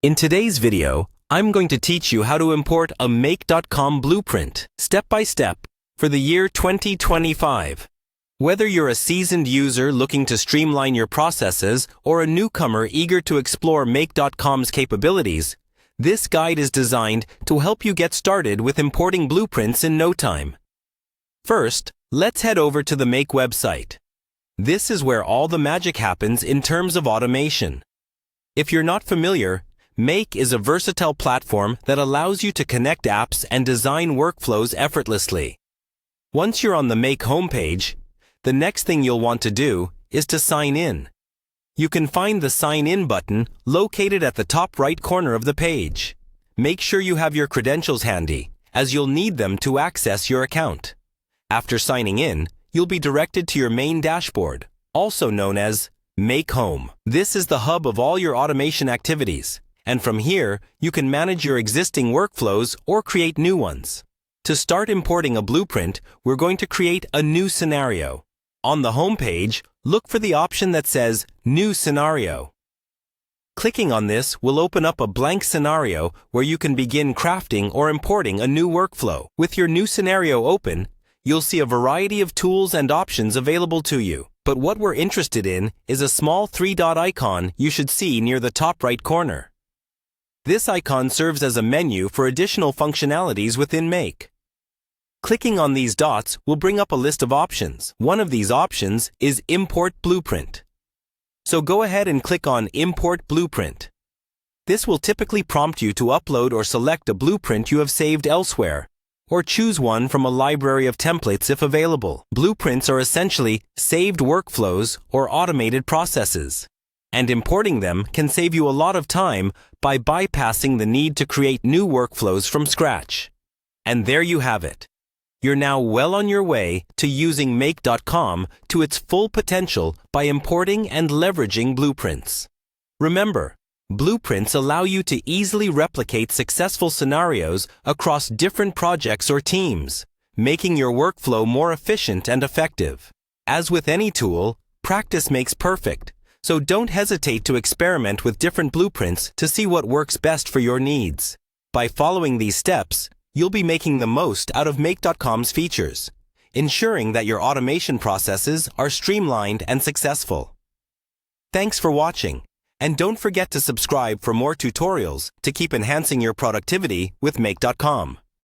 In today's video, I'm going to teach you how to import a make.com blueprint, step by step, for the year 2025. Whether you're a seasoned user looking to streamline your processes or a newcomer eager to explore make.com's capabilities, this guide is designed to help you get started with importing blueprints in no time. First, let's head over to the Make website. This is where all the magic happens in terms of automation. If you're not familiar, Make is a versatile platform that allows you to connect apps and design workflows effortlessly. Once you're on the Make homepage, the next thing you'll want to do is to sign in. You can find the Sign In button located at the top right corner of the page. Make sure you have your credentials handy, as you'll need them to access your account. After signing in, you'll be directed to your main dashboard, also known as Make Home. This is the hub of all your automation activities, and from here, you can manage your existing workflows or create new ones. To start importing a blueprint, we're going to create a new scenario. On the home page, look for the option that says New Scenario. Clicking on this will open up a blank scenario where you can begin crafting or importing a new workflow. With your new scenario open, you'll see a variety of tools and options available to you. But what we're interested in is a small three-dot icon you should see near the top right corner. This icon serves as a menu for additional functionalities within Make. Clicking on these dots will bring up a list of options. One of these options is Import Blueprint. So go ahead and click on Import Blueprint. This will typically prompt you to upload or select a blueprint you have saved elsewhere, or choose one from a library of templates if available. Blueprints are essentially saved workflows or automated processes, and importing them can save you a lot of time by bypassing the need to create new workflows from scratch. And there you have it. You're now well on your way to using make.com to its full potential by importing and leveraging blueprints. Remember, blueprints allow you to easily replicate successful scenarios across different projects or teams, making your workflow more efficient and effective. As with any tool, practice makes perfect, so don't hesitate to experiment with different blueprints to see what works best for your needs. By following these steps, you'll be making the most out of make.com's features, ensuring that your automation processes are streamlined and successful. Thanks for watching, and don't forget to subscribe for more tutorials to keep enhancing your productivity with make.com.